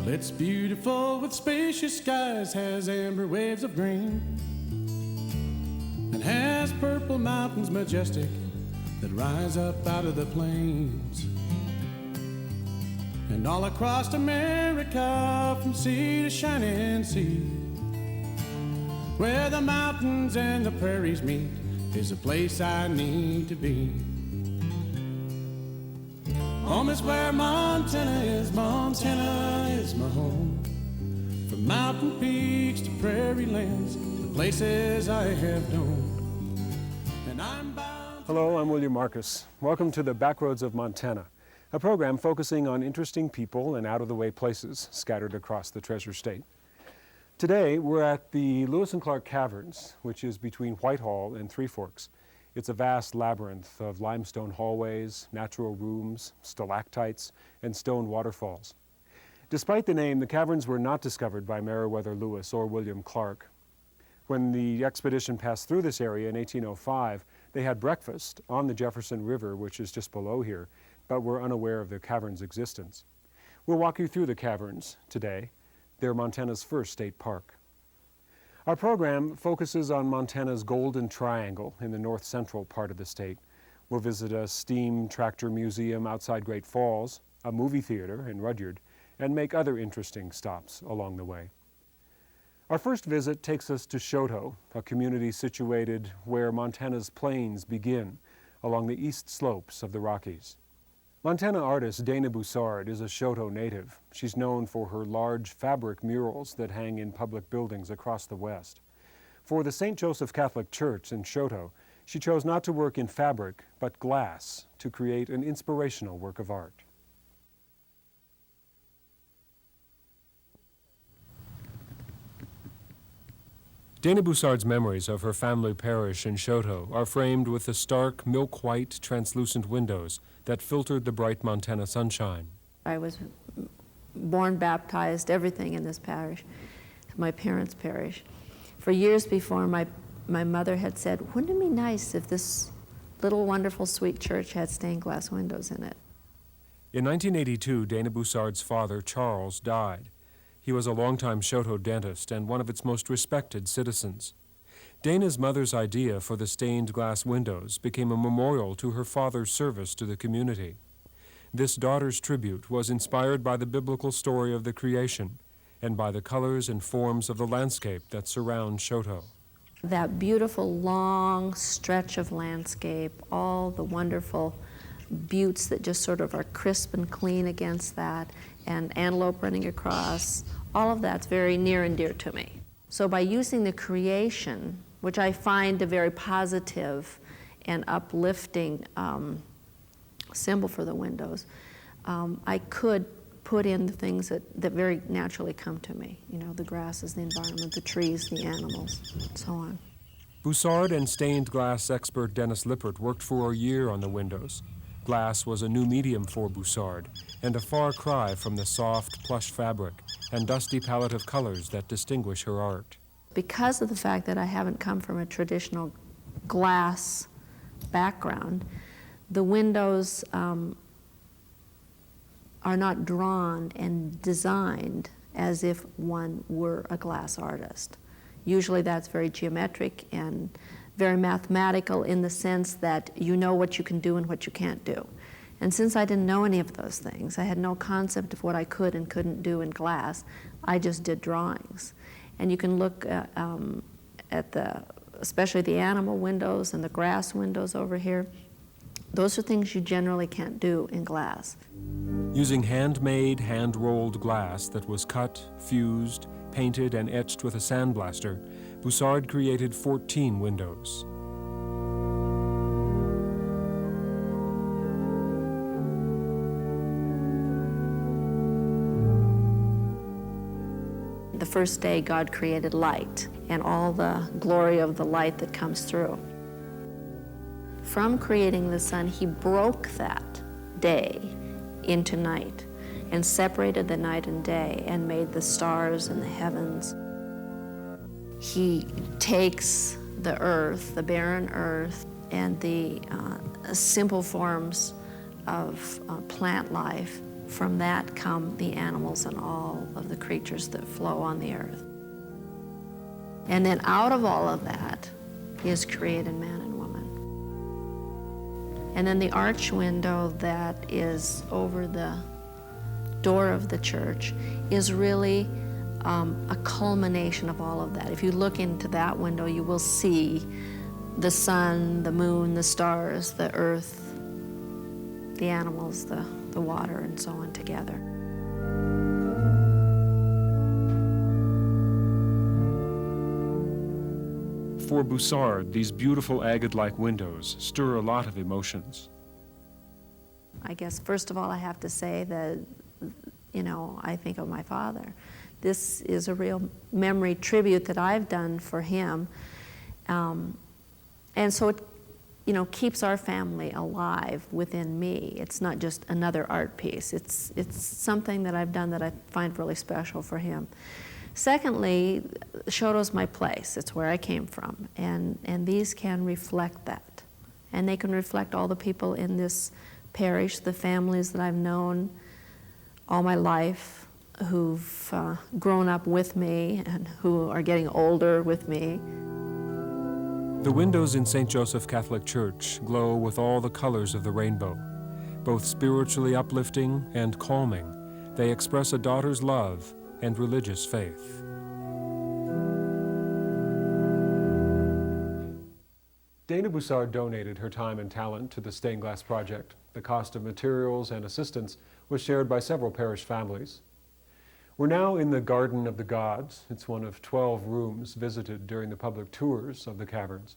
Well, it's beautiful with spacious skies, has amber waves of green, and has purple mountains majestic that rise up out of the plains. And all across America, from sea to shining sea, where the mountains and the prairies meet, is a place I need to be. Home is where Montana is my home. From mountain peaks to prairie lands, the places I have known. And I'm bound. Hello, I'm William Marcus. Welcome to the Backroads of Montana, a program focusing on interesting people and out-of-the-way places scattered across the Treasure State. Today, we're at the Lewis and Clark Caverns, which is between Whitehall and Three Forks. It's a vast labyrinth of limestone hallways, natural rooms, stalactites, and stone waterfalls. Despite the name, the caverns were not discovered by Meriwether Lewis or William Clark. When the expedition passed through this area in 1805, they had breakfast on the Jefferson River, which is just below here, but were unaware of the caverns' existence. We'll walk you through the caverns today. They're Montana's first state park. Our program focuses on Montana's Golden Triangle in the north-central part of the state. We'll visit a steam tractor museum outside Great Falls, a movie theater in Rudyard, and make other interesting stops along the way. Our first visit takes us to Choteau, a community situated where Montana's plains begin, along the east slopes of the Rockies. Montana artist Dana Boussard is a Choteau native. She's known for her large fabric murals that hang in public buildings across the West. For the St. Joseph Catholic Church in Choteau, she chose not to work in fabric, but glass, to create an inspirational work of art. Dana Boussard's memories of her family parish in Choteau are framed with the stark, milk-white, translucent windows that filtered the bright Montana sunshine. I was born, baptized, everything in this parish, my parents' parish. For years before, my mother had said, wouldn't it be nice if this little wonderful sweet church had stained glass windows in it? In 1982, Dana Boussard's father, Charles, died. He was a longtime Choteau dentist and one of its most respected citizens. Dana's mother's idea for the stained glass windows became a memorial to her father's service to the community. This daughter's tribute was inspired by the biblical story of the creation and by the colors and forms of the landscape that surround Choteau. That beautiful long stretch of landscape, all the wonderful buttes that just sort of are crisp and clean against that, and antelope running across, all of that's very near and dear to me. So by using the creation, which I find a very positive and uplifting symbol for the windows, I could put in the things that very naturally come to me. You know, the grasses, the environment, the trees, the animals, and so on. Boussard and stained glass expert Dennis Lippert worked for a year on the windows. Glass was a new medium for Boussard, and a far cry from the soft, plush fabric and dusty palette of colors that distinguish her art. Because of the fact that I haven't come from a traditional glass background, the windows are not drawn and designed as if one were a glass artist. Usually that's very geometric and very mathematical in the sense that you know what you can do and what you can't do. And since I didn't know any of those things, I had no concept of what I could and couldn't do in glass, I just did drawings. And you can look at especially the animal windows and the grass windows over here. Those are things you generally can't do in glass. Using handmade, hand-rolled glass that was cut, fused, painted, and etched with a sandblaster, Boussard created 14 windows. The first day, God created light and all the glory of the light that comes through. From creating the sun, he broke that day into night and separated the night and day and made the stars and the heavens. He takes the earth, the barren earth, and the simple forms of plant life from that come the animals and all of the creatures that flow on the earth. And then out of all of that is created man and woman. And then the arch window that is over the door of the church is really a culmination of all of that. If you look into that window, you will see the sun, the moon, the stars, the earth, the animals, the water, and so on together. For Boussard, these beautiful agate-like windows stir a lot of emotions. I guess, first of all, I have to say that, you know, I think of my father. This is a real memory tribute that I've done for him. And so it, you know, keeps our family alive within me. It's not just another art piece. It's something that I've done that I find really special for him. Secondly, Choteau's my place. It's where I came from. And these can reflect that. And they can reflect all the people in this parish, the families that I've known all my life, who've grown up with me and who are getting older with me. The windows in St. Joseph Catholic Church glow with all the colors of the rainbow. Both spiritually uplifting and calming, they express a daughter's love and religious faith. Dana Boussard donated her time and talent to the stained glass project. The cost of materials and assistance was shared by several parish families. We're now in the Garden of the Gods. It's one of 12 rooms visited during the public tours of the caverns.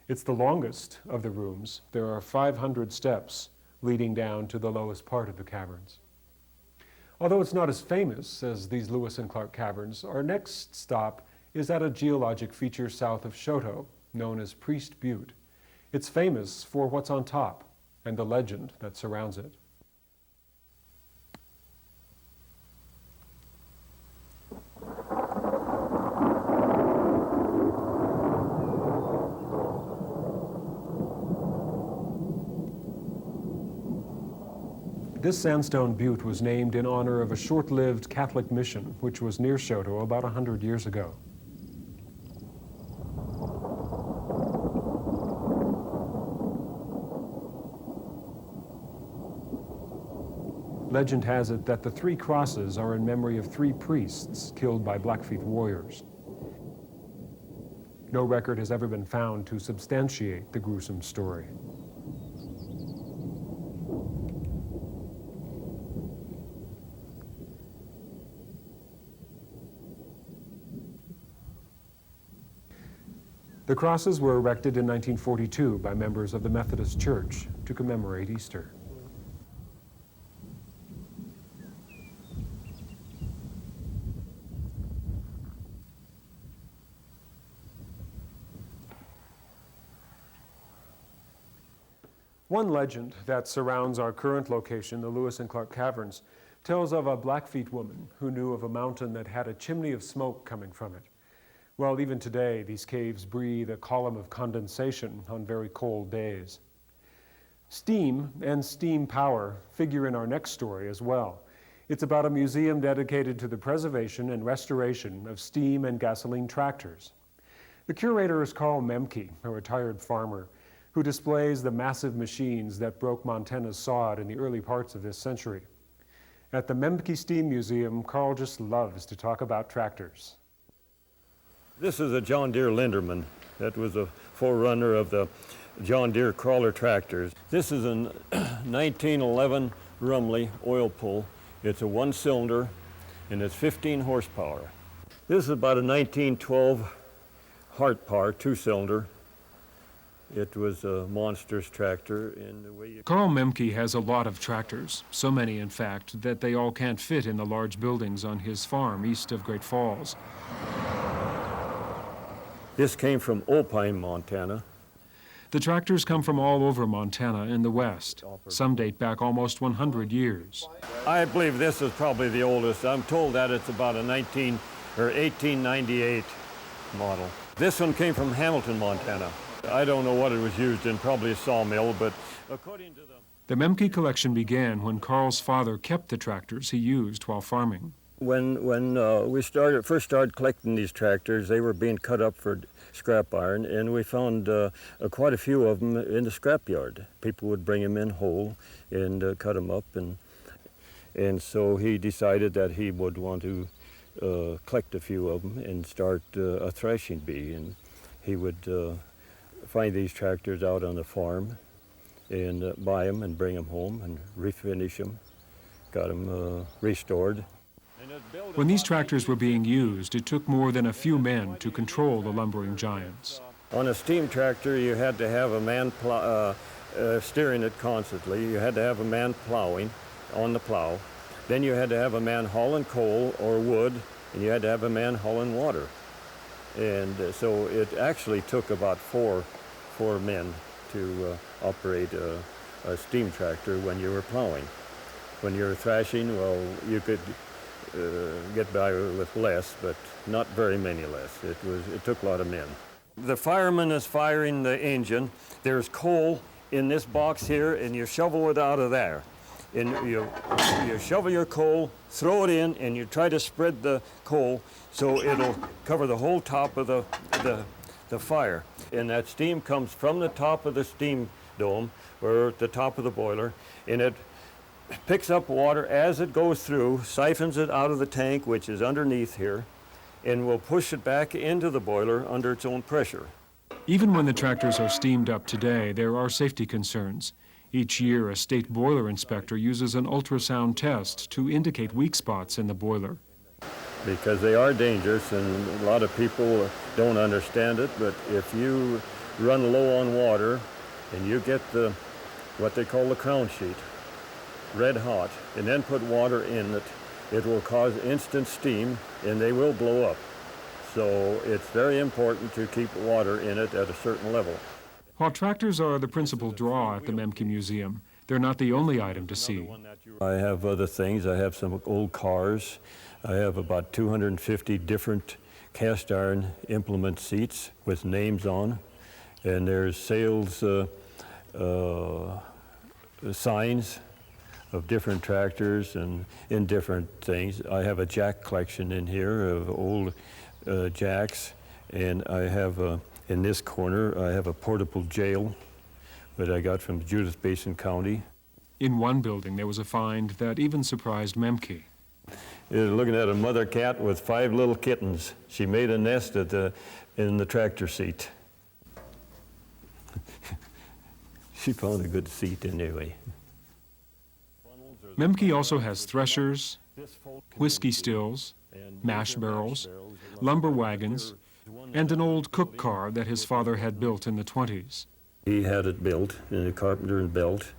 It's the longest of the rooms. There are 500 steps leading down to the lowest part of the caverns. Although it's not as famous as these Lewis and Clark Caverns, our next stop is at a geologic feature south of Choteau, known as Priest Butte. It's famous for what's on top and the legend that surrounds it. This sandstone butte was named in honor of a short-lived Catholic mission which was near Choteau about 100 years ago. Legend has it that the 3 crosses are in memory of 3 priests killed by Blackfeet warriors. No record has ever been found to substantiate the gruesome story. The crosses were erected in 1942 by members of the Methodist Church to commemorate Easter. One legend that surrounds our current location, the Lewis and Clark Caverns, tells of a Blackfeet woman who knew of a mountain that had a chimney of smoke coming from it. Well, even today, these caves breathe a column of condensation on very cold days. Steam and steam power figure in our next story as well. It's about a museum dedicated to the preservation and restoration of steam and gasoline tractors. The curator is Carl Mehmke, a retired farmer, who displays the massive machines that broke Montana's sod in the early parts of this century. At the Mehmke Steam Museum, Carl just loves to talk about tractors. This is a John Deere Linderman. That was a forerunner of the John Deere crawler tractors. This is a 1911 Rumley oil pull. It's a 1-cylinder and it's 15 horsepower. This is about a 1912 Hart Par 2-cylinder. It was a monstrous tractor in the way you... Carl Mehmke has a lot of tractors, so many in fact that they all can't fit in the large buildings on his farm east of Great Falls. This came from Opine, Montana. The tractors come from all over Montana in the west. Some date back almost 100 years. I believe this is probably the oldest. I'm told that it's about a 1898 model. This one came from Hamilton, Montana. I don't know what it was used in, probably a sawmill, but according to The Mehmke collection began when Carl's father kept the tractors he used while farming. When we first started collecting these tractors, they were being cut up for scrap iron, and we found quite a few of them in the scrapyard. People would bring them in whole and cut them up, and so he decided that he would want to collect a few of them and start a threshing bee. And he would find these tractors out on the farm and buy them and bring them home and refinish them, got them restored. When these tractors were being used, it took more than a few men to control the lumbering giants. On a steam tractor, you had to have a man steering it constantly. You had to have a man plowing on the plow. Then you had to have a man hauling coal or wood, and you had to have a man hauling water. And so it actually took about four men to operate a steam tractor when you were plowing. When you were thrashing, well, you could get by with less, but not very many less. It took a lot of men. The fireman is firing the engine. There's coal in this box here, and you shovel it out of there. And you shovel your coal, throw it in, and you try to spread the coal so it'll cover the whole top of the fire. And that steam comes from the top of the steam dome, or at the top of the boiler, and it picks up water as it goes through, siphons it out of the tank, which is underneath here, and will push it back into the boiler under its own pressure. Even when the tractors are steamed up today, there are safety concerns. Each year, a state boiler inspector uses an ultrasound test to indicate weak spots in the boiler. Because they are dangerous, and a lot of people don't understand it, but if you run low on water and you get what they call the crown sheet, red hot, and then put water in it, it will cause instant steam and they will blow up. So it's very important to keep water in it at a certain level. While tractors are the principal draw at the Mehmke Museum, they're not the only item to see. I have other things. I have some old cars. I have about 250 different cast iron implement seats with names on, and there's sales signs of different tractors and in different things. I have a jack collection in here of old jacks, and I have in this corner I have a portable jail that I got from Judith Basin County. In one building there was a find that even surprised Mehmke. You're looking at a mother cat with 5 little kittens. She made a nest in the tractor seat. She found a good seat anyway. Mehmke also has threshers, whiskey stills, mash barrels, lumber wagons, and an old cook car that his father had built in the 20s. He had it built in a carpenter and built,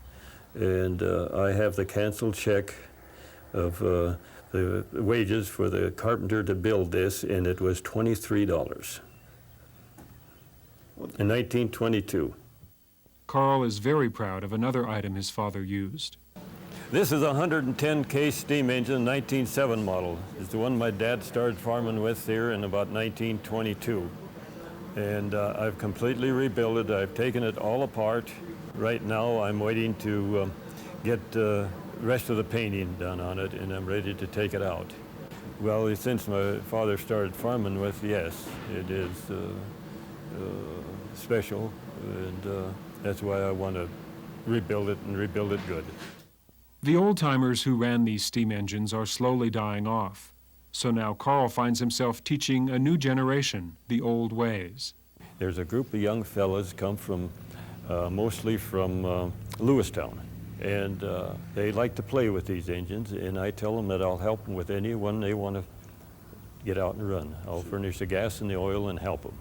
and I have the canceled check of the wages for the carpenter to build this, and it was $23 in 1922. Carl is very proud of another item his father used. This is a 110 steam engine, 1907 model. It's the one my dad started farming with here in about 1922. And I've completely rebuilt it. I've taken it all apart. Right now I'm waiting to get the rest of the painting done on it, and I'm ready to take it out. Well, since my father started farming with, yes, it is special, and that's why I want to rebuild it and rebuild it good. The old-timers who ran these steam engines are slowly dying off. So now Carl finds himself teaching a new generation the old ways. There's a group of young fellas come from, mostly from Lewistown, and they like to play with these engines, and I tell them that I'll help them with any one they want to get out and run. I'll furnish the gas and the oil and help them.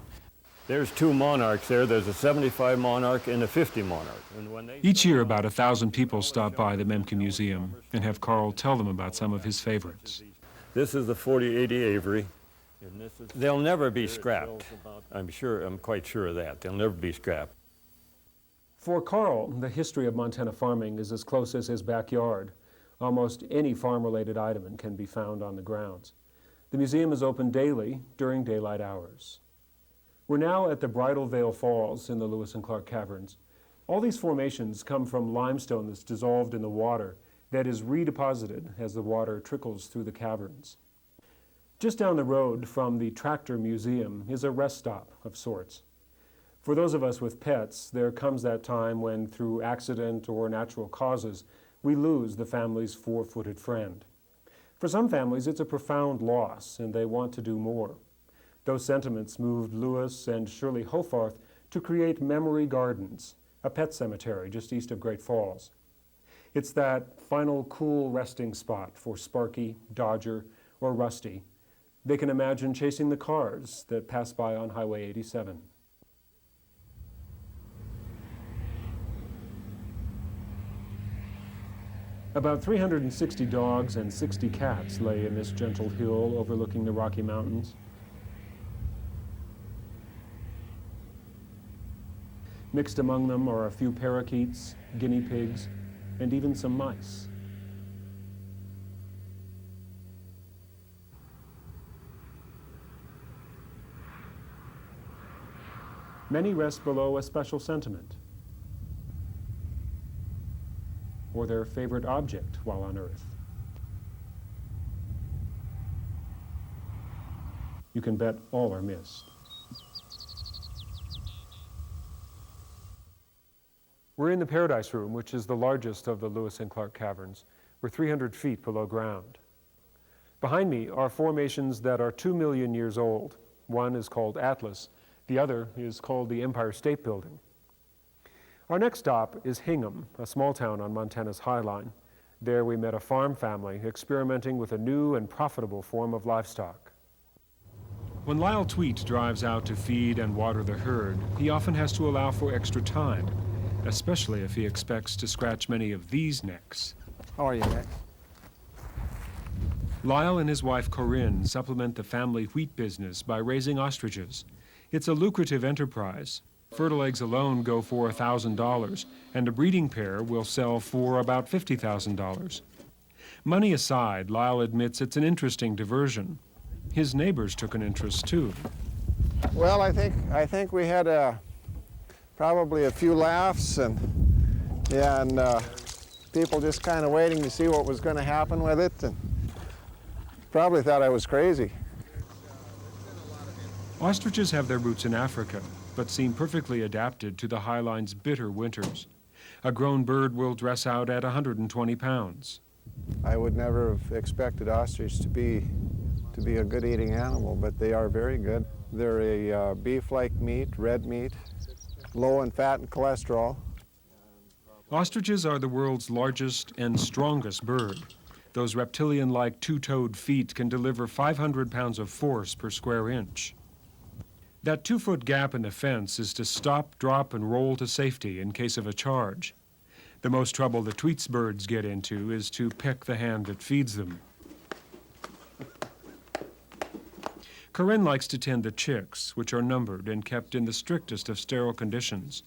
There's 2 monarchs there. There's a 75 monarch and a 50 monarch. And when each year about 1,000 people stop by the Mehmke Museum and have Carl tell them about some of his favorites. This is the 4080 Avery. They'll never be scrapped. I'm quite sure of that. They'll never be scrapped. For Carl, the history of Montana farming is as close as his backyard. Almost any farm-related item can be found on the grounds. The museum is open daily during daylight hours. We're now at the Bridal Veil Falls in the Lewis and Clark Caverns. All these formations come from limestone that's dissolved in the water that is redeposited as the water trickles through the caverns. Just down the road from the Tractor Museum is a rest stop of sorts. For those of us with pets, there comes that time when, through accident or natural causes, we lose the family's four-footed friend. For some families, it's a profound loss, and they want to do more. Those sentiments moved Lewis and Shirley Hofarth to create Memory Gardens, a pet cemetery just east of Great Falls. It's that final cool resting spot for Sparky, Dodger, or Rusty. They can imagine chasing the cars that pass by on Highway 87. About 360 dogs and 60 cats lay in this gentle hill overlooking the Rocky Mountains. Mixed among them are a few parakeets, guinea pigs, and even some mice. Many rest below a special sentiment, or their favorite object while on Earth. You can bet all are missed. We're in the Paradise Room, which is the largest of the Lewis and Clark Caverns. We're 300 feet below ground. Behind me are formations that are 2 million years old. One is called Atlas. The other is called the Empire State Building. Our next stop is Hingham, a small town on Montana's Highline. There we met a farm family experimenting with a new and profitable form of livestock. When Lyle Tweet drives out to feed and water the herd, he often has to allow for extra time, especially if he expects to scratch many of these necks. How are you, Nick? Lyle and his wife Corinne supplement the family wheat business by raising ostriches. It's a lucrative enterprise. Fertile eggs alone go for $1,000, and a breeding pair will sell for about $50,000. Money aside, Lyle admits it's an interesting diversion. His neighbors took an interest too. Well, I think we had probably a few laughs and people just kind of waiting to see what was going to happen with it, and probably thought I was crazy. Ostriches have their roots in Africa, but seem perfectly adapted to the Highline's bitter winters. A grown bird will dress out at 120 pounds. I would never have expected ostrich to be a good eating animal, but they are very good. They're a beef-like meat, red meat, low in fat and cholesterol. Ostriches are the world's largest and strongest bird. Those reptilian-like two-toed feet can deliver 500 pounds of force per square inch. That 2-foot gap in the fence is to stop, drop, and roll to safety in case of a charge. The most trouble the Tweets birds get into is to peck the hand that feeds them. Corinne likes to tend the chicks, which are numbered and kept in the strictest of sterile conditions.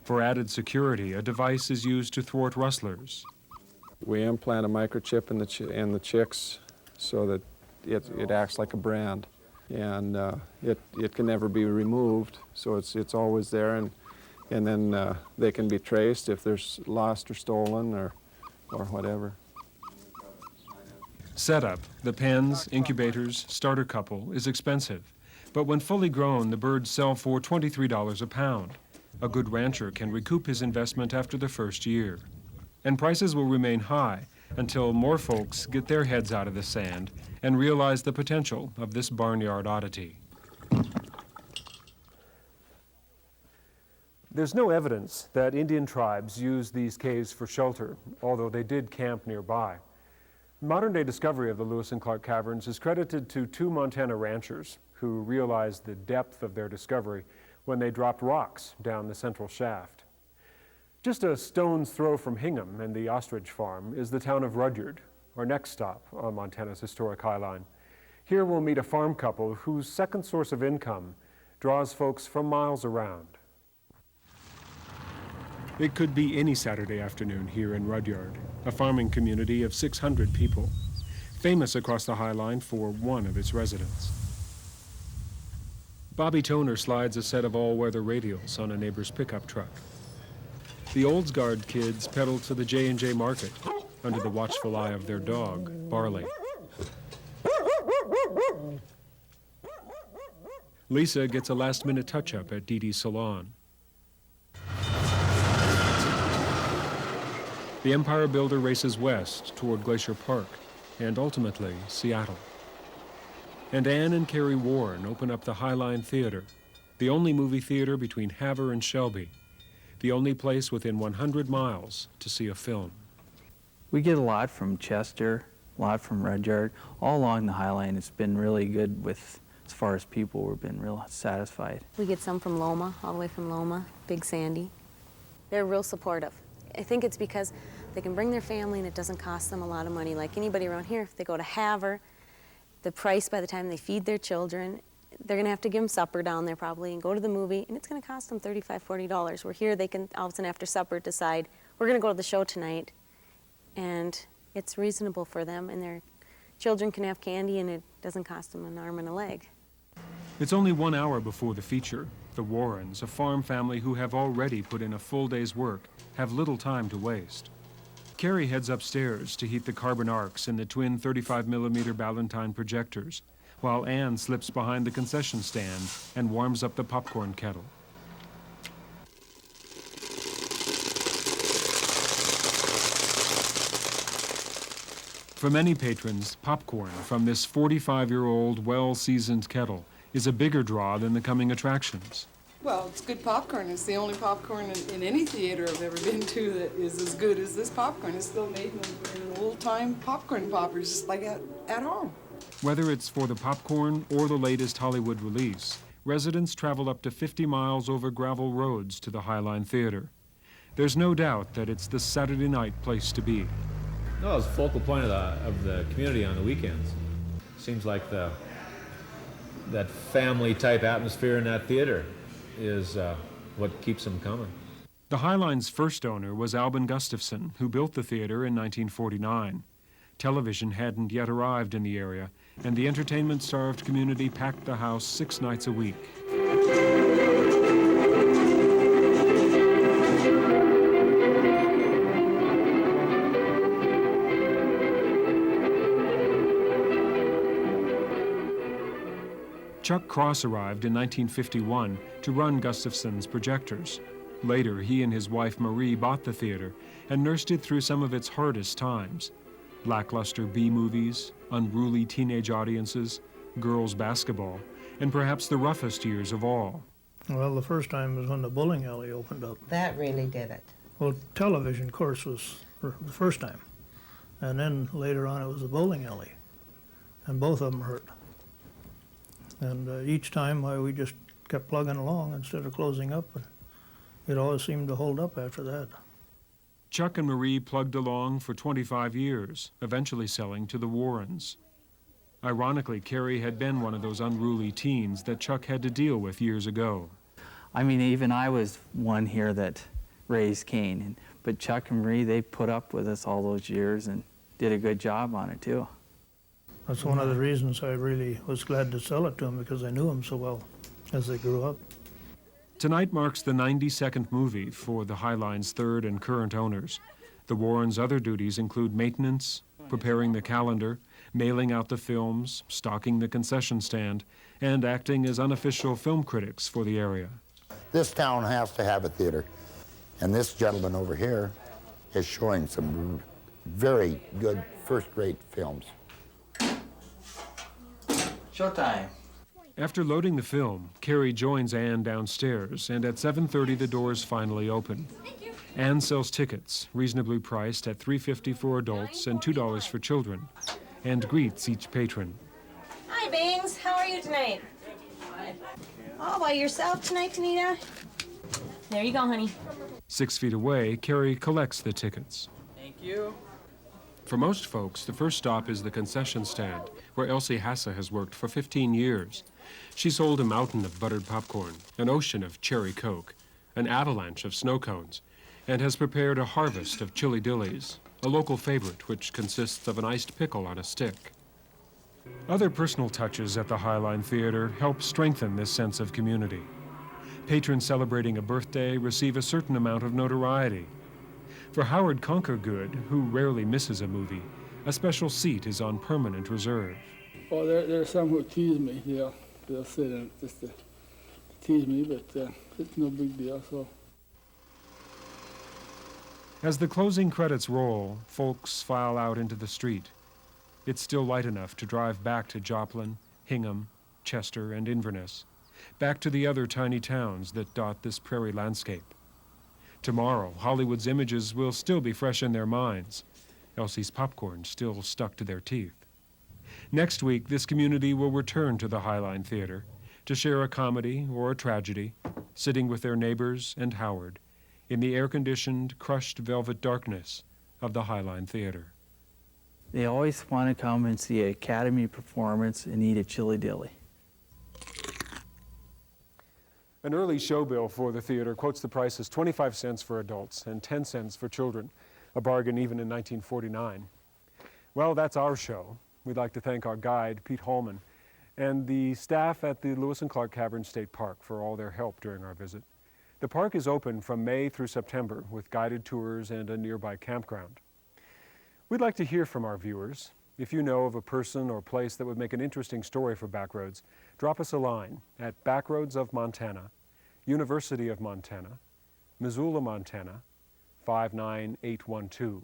For added security, a device is used to thwart rustlers. We implant a microchip in the chicks so that it acts like a brand, and it can never be removed, so it's always there, and then they can be traced if they're lost or stolen or whatever. Setup, the pens, incubators, starter couple, is expensive, but when fully grown, the birds sell for $23 a pound. A good rancher can recoup his investment after the first year. And prices will remain high until more folks get their heads out of the sand and realize the potential of this barnyard oddity. There's no evidence that Indian tribes used these caves for shelter, although they did camp nearby. Modern-day discovery of the Lewis and Clark Caverns is credited to 2 Montana ranchers who realized the depth of their discovery when they dropped rocks down the central shaft. Just a stone's throw from Hingham and the ostrich farm is the town of Rudyard, our next stop on Montana's historic Highline. Here we'll meet a farm couple whose second source of income draws folks from miles around. It could be any Saturday afternoon here in Rudyard, a farming community of 600 people, famous across the Highline for one of its residents. Bobby Toner slides a set of all-weather radials on a neighbor's pickup truck. The Oldsgard kids pedal to the J&J Market under the watchful eye of their dog, Barley. Lisa gets a last-minute touch-up at Dee Dee's salon. The Empire Builder races west toward Glacier Park and ultimately Seattle. And Ann and Carrie Warren open up the Highline Theater, the only movie theater between Havre and Shelby, the only place within 100 miles to see a film. We get a lot from Chester, a lot from Rudyard. All along the Highline, it's been really good with, as far as people, we've been real satisfied. We get some from Loma, all the way from Loma, Big Sandy. They're real supportive. I think it's because they can bring their family and it doesn't cost them a lot of money. Like anybody around here, if they go to Havre, the price by the time they feed their children, they're gonna have to give them supper down there probably and go to the movie, and it's gonna cost them $35, $40. We're here, they can all of a sudden after supper decide, we're gonna go to the show tonight, and it's reasonable for them, and their children can have candy and it doesn't cost them an arm and a leg. It's only 1 hour before the feature. The Warrens, a farm family who have already put in a full day's work, have little time to waste. Carrie heads upstairs to heat the carbon arcs in the twin 35mm Ballantine projectors, while Ann slips behind the concession stand and warms up the popcorn kettle. For many patrons, popcorn from this 45-year-old, well-seasoned kettle is a bigger draw than the coming attractions. Well, it's good popcorn. It's the only popcorn in any theater I've ever been to that is as good as this popcorn. It's still made in an old-time popcorn poppers, just like at home. Whether it's for the popcorn or the latest Hollywood release, residents travel up to 50 miles over gravel roads to the Highline Theater. There's no doubt that it's the Saturday night place to be. No, it's a focal point of the community on the weekends. Seems like that family-type atmosphere in that theater is what keeps them coming. The Highline's first owner was Albin Gustafson, who built the theater in 1949. Television hadn't yet arrived in the area, and the entertainment-starved community packed the house 6 nights a week. Chuck Cross arrived in 1951 to run Gustafson's projectors. Later, he and his wife Marie bought the theater and nursed it through some of its hardest times. Lackluster B-movies, unruly teenage audiences, girls' basketball, and perhaps the roughest years of all. Well, the first time was when the bowling alley opened up. That really did it. Well, television, of course, was the first time. And then later on it was the bowling alley. And both of them hurt. And each time we just kept plugging along instead of closing up. And it always seemed to hold up after that. Chuck and Marie plugged along for 25 years, eventually selling to the Warrens. Ironically, Carrie had been one of those unruly teens that Chuck had to deal with years ago. I mean, even I was one here that raised Cain, but Chuck and Marie, they put up with us all those years and did a good job on it, too. That's one of the reasons I really was glad to sell it to them, because I knew them so well as they grew up. Tonight marks the 92nd movie for the Highline's third and current owners. The Warrens' other duties include maintenance, preparing the calendar, mailing out the films, stocking the concession stand, and acting as unofficial film critics for the area. This town has to have a theater, and this gentleman over here is showing some very good, first-rate films. Showtime. After loading the film, Carrie joins Ann downstairs, and at 7:30 the doors finally open. Ann sells tickets, reasonably priced at $3.50 for adults and $2 for children, and greets each patron. Hi, Bangs. How are you tonight? All by yourself tonight, Tanita? There you go, honey. 6 feet away, Carrie collects the tickets. Thank you. For most folks, the first stop is the concession stand, where Elsie Hassa has worked for 15 years. She sold a mountain of buttered popcorn, an ocean of cherry Coke, an avalanche of snow cones, and has prepared a harvest of chili dillies, a local favorite which consists of an iced pickle on a stick. Other personal touches at the Highline Theater help strengthen this sense of community. Patrons celebrating a birthday receive a certain amount of notoriety. For Howard Conquergood, who rarely misses a movie, a special seat is on permanent reserve. Well, there are some who tease me. They'll sit in it just to tease me, but it's no big deal. So. As the closing credits roll, folks file out into the street. It's still light enough to drive back to Joplin, Hingham, Chester, and Inverness, back to the other tiny towns that dot this prairie landscape. Tomorrow, Hollywood's images will still be fresh in their minds. Elsie's popcorn still stuck to their teeth. Next week, this community will return to the Highline Theater to share a comedy or a tragedy, sitting with their neighbors and Howard in the air-conditioned, crushed velvet darkness of the Highline Theater. They always want to come and see an Academy performance and eat a chili dilly. An early show bill for the theater quotes the price as 25 cents for adults and 10 cents for children, a bargain even in 1949. Well, that's our show. We'd like to thank our guide, Pete Holman, and the staff at the Lewis and Clark Caverns State Park for all their help during our visit. The park is open from May through September with guided tours and a nearby campground. We'd like to hear from our viewers. If you know of a person or place that would make an interesting story for Backroads, drop us a line at Backroads of Montana, University of Montana, Missoula, Montana, 59812.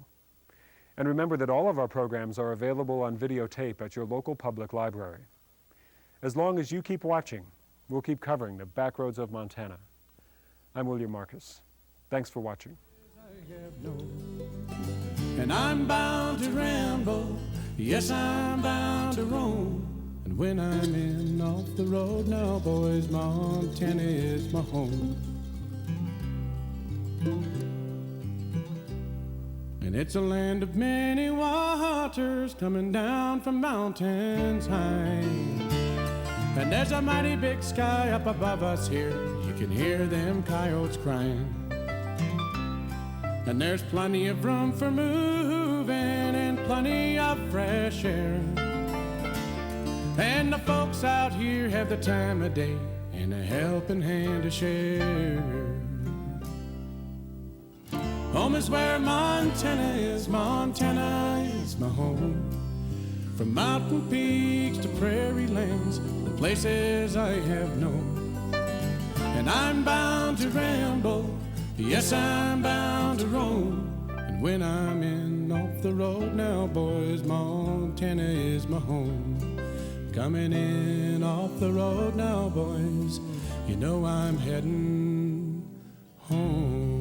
And remember that all of our programs are available on videotape at your local public library. As long as you keep watching, we'll keep covering the Backroads of Montana. I'm William Marcus. Thanks for watching. And I'm bound to ramble, yes, I'm bound to roam. And when I'm in off the road now, boys, Montana is my home. And it's a land of many waters coming down from mountains high. And there's a mighty big sky up above us here. You can hear them coyotes crying. And there's plenty of room for moving and plenty of fresh air. And the folks out here have the time of day and a helping hand to share. Home is where Montana is my home. From mountain peaks to prairie lands, the places I have known. And I'm bound to ramble, yes, I'm bound to roam. And when I'm in off the road now, boys, Montana is my home. Coming in off the road now, boys, you know I'm heading home.